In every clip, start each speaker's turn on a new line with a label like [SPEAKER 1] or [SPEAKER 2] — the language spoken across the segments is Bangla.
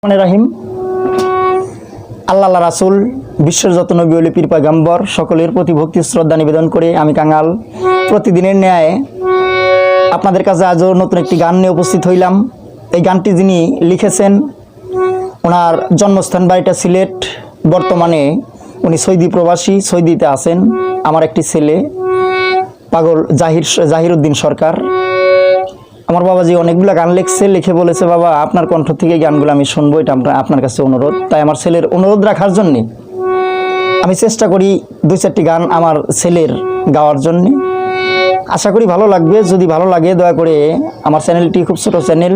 [SPEAKER 1] রহিম আল্লাহ রাসূল বিশ্বের যত নবী ওলি পীর পয়গম্বর সকলের প্রতি ভক্তি শ্রদ্ধা নিবেদন করে আমি কাঙ্গাল প্রতিদিনের ন্যায় আপনাদের কাছে আজও নতুন একটি গান নিয়ে উপস্থিত হইলাম। এই গানটি যিনি লিখেছেন ওনার জন্মস্থান বাড়িটা সিলেট, বর্তমানে উনি সৌদি প্রবাসী, সৌদিতে আছেন। আমার একটি ছেলে পাগল জাহিরউদ্দিন সরকার, আমার বাবাজি অনেকগুলো গান লিখে বলেছে বাবা আপনার কণ্ঠ থেকে গানগুলো আমি শুনবো, এটা আপনার কাছে অনুরোধ। তাই আমার ছেলের অনুরোধ রাখার জন্যে আমি চেষ্টা করি দুই চারটি গান আমার ছেলের গাওয়ার জন্যে। আশা করি ভালো লাগবে। যদি ভালো লাগে দয়া করে আমার চ্যানেলটি খুব ছোটো চ্যানেল,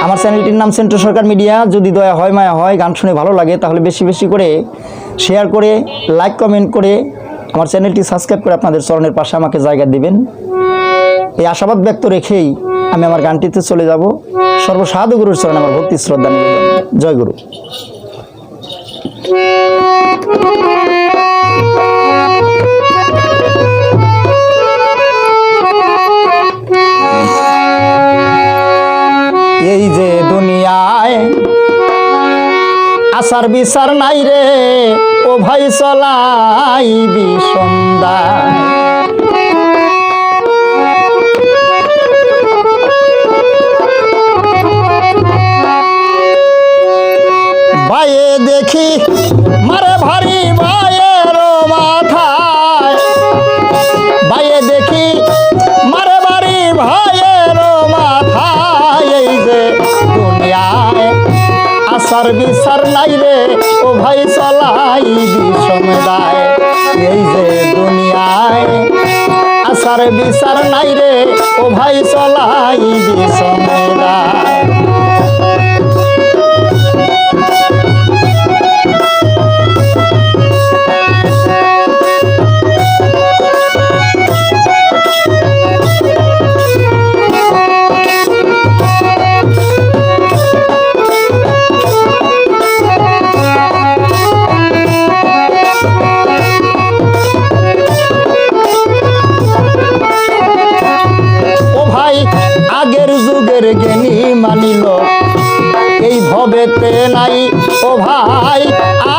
[SPEAKER 1] আমার চ্যানেলটির নাম সেন্ট্রাল সরকার মিডিয়া। যদি দয়া হয় মায়া হয় গান শুনে ভালো লাগে তাহলে বেশি বেশি করে শেয়ার করে লাইক কমেন্ট করে আমার চ্যানেলটি সাবস্ক্রাইব করে আপনাদের চরণের পাশে আমাকে জায়গা দিবেন। এই আশাবাদ ব্যক্ত রেখেই আমি আমার গানটিতে চলে যাব। সর্বসাধু গুরুর চরণে আমার ভক্তি শ্রদ্ধা নিবেদন। জয় গুরু। এই যে দুনিয়ায় আসার বিচার নাই রে ও ভাই চলাই বিসন্ধ্যা, বাইয়ে দেখি মারে ভারী বাইয়ের মাথায়, বাইয়ে দেখি মারে ভারী ভাইয়ের মাথায়। এই যে দুনিয়ায় আসার বিচার নাই রে ও ভাই চলাই বিষমদায়। এই যে দুনিয়ায় আসার বিচার নাই রে ও ভাই চলাই বিষমদায়। আগের যুগের জ্ঞানী মানিল এই ভবেতে নাই ও ভাই,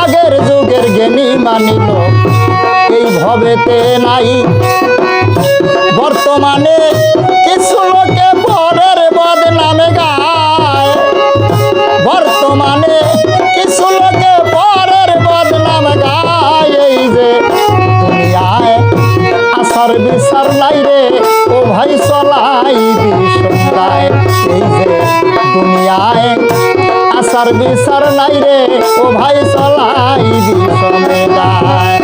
[SPEAKER 1] আগের যুগের জ্ঞানী মানিল এই ভবেতে নাই। বর্তমানে কিছু লোকে পরের বদনামে গায়, বর্তমানে কিছু লোকে পরের বদনাম গায়। এই যে দুনিয়ায় আসার বিচার নাই রে ও ভাই চলাই বিষমদায়। এই যে দুনিয়ায় আসার বিচার নাই রে ও ভাই চলাই বিষমদায়।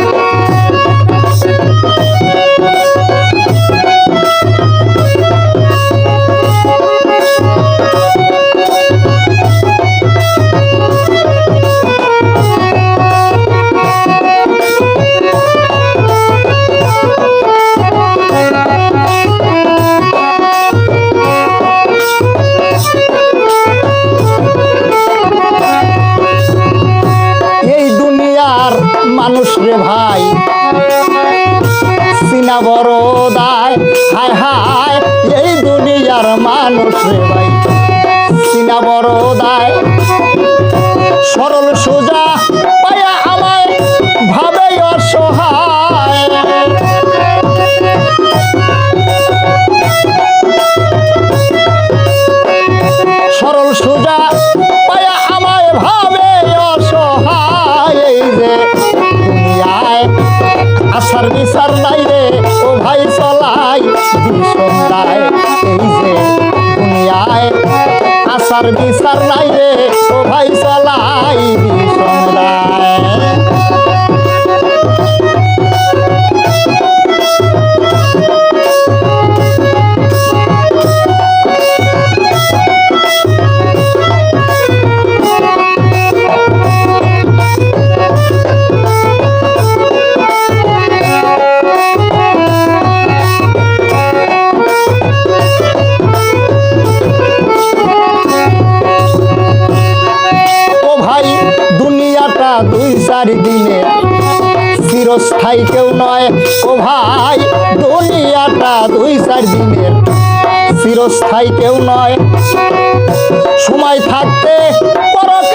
[SPEAKER 1] মানুষ রে ভাই সিনা বড় দায়, হায় হায় এই দুনিয়ার মানুষ রে ভাই সিনা বড় দায়। সরল সোজা পায়া আমায় ভাবে অসহায়, সরল সোজা পায়া আমায় ভাবে অসহায়। এই যে দুনিয়ায় আসার বিচার নাই রে ও ভাই চলাই বিষমদায়। এই যে দুনিয়ায় আসার বিচার নাই রে ও ভাই চলাই বিষমদায়। দুই চার দিনে চিরস্থায়ী কেউ নয় ও ভাই, দুনিয়াটা দুই চার দিনের চিরস্থায়ী কেউ নয়। সময় থাকতে পরক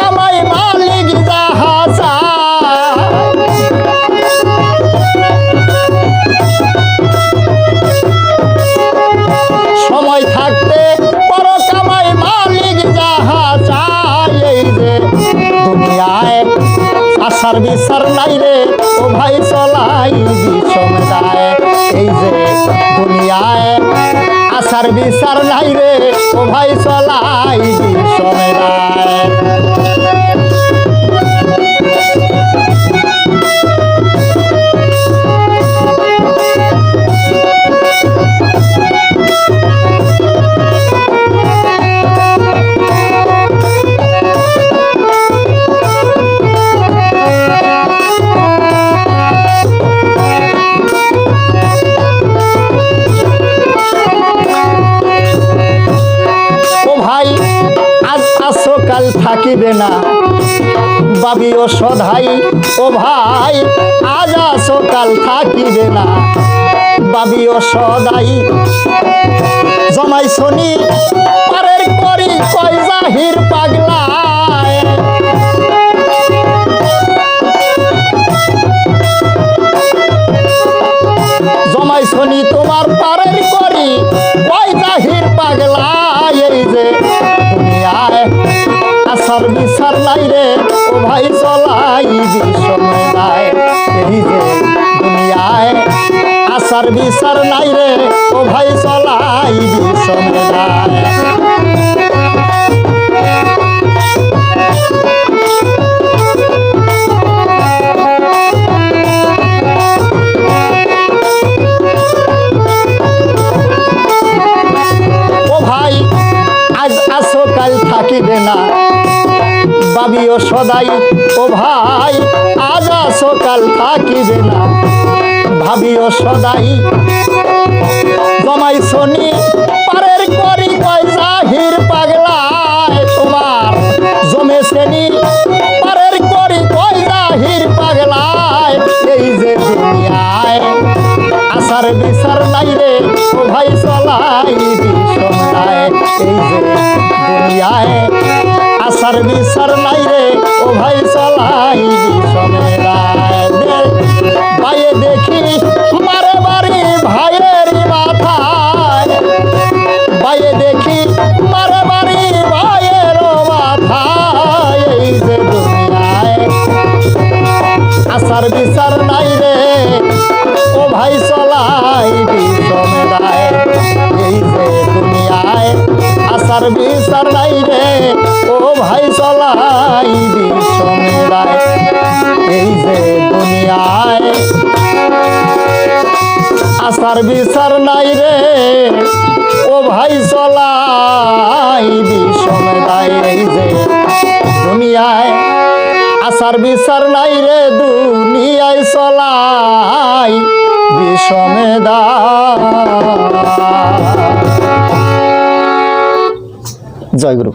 [SPEAKER 1] আসার বিচার নাই রে ও ভাই চলাই বিষম দায় এই যে দুনিয়ায় আসার বিচার নাই রে ও ভাই চলাই বিষম দায় কাল থাকিবে না বাবি ও সধাই ও ভাই আজ আসো কাল থাকিবে না বাবি ও সদাই জমাই শনি পারের করি কয় জাহির পাগলায় জমাই শনি তোমার পারের করি কয় জাহির পাগলায় এই যে দুনিয়ায় আসার বিচার নাই রে ও ভাই চলাই বিষম দায় এই যে দুনিয়ায় আসার বিচার নাই রে ও ভাই চলাই বিষম দায় ও ভাই আজ আসো কাল থাকিবে না বাবিও সদাই ও ভাই আজ আসো কাল থাকিবে না ভাবিও সদাই জমাই শনি পারের করি কয় জাহির পাগলায় তোমার জমে শ্রেণী পারের করি কয় জাহির পাগলায় এই যে দুনিয়ায় আসার বিচার নাই রে ও ভাই চলাই বিষম দায় এই যে দুনিয়ায় আসার বিচার নাই রে ও ভাই চলাই বিষম দায় ভাইয়ে দেখি মারে বাড়ি ভাইয়ের মাথায় ভাইয়ে দেখি মারে বাড়ি ভাইয়ের মাথায় এই যে দুনিয়ায় আসার বিচার নাই রে ও ভাই চলাই বিষম দায় এই যে দুনিয়ায় আসার বিচার নাই রে ও ভাই চলাই বিষম দায় এই যে দুনিয়ায় আসার বিচার নাই রে ও ভাই চলাই বিষম দায় এই যে দুনিয়ায় আসার বিচার নাই রে দুনিয়ায় চলাই বিষম দায় জয় গুরু।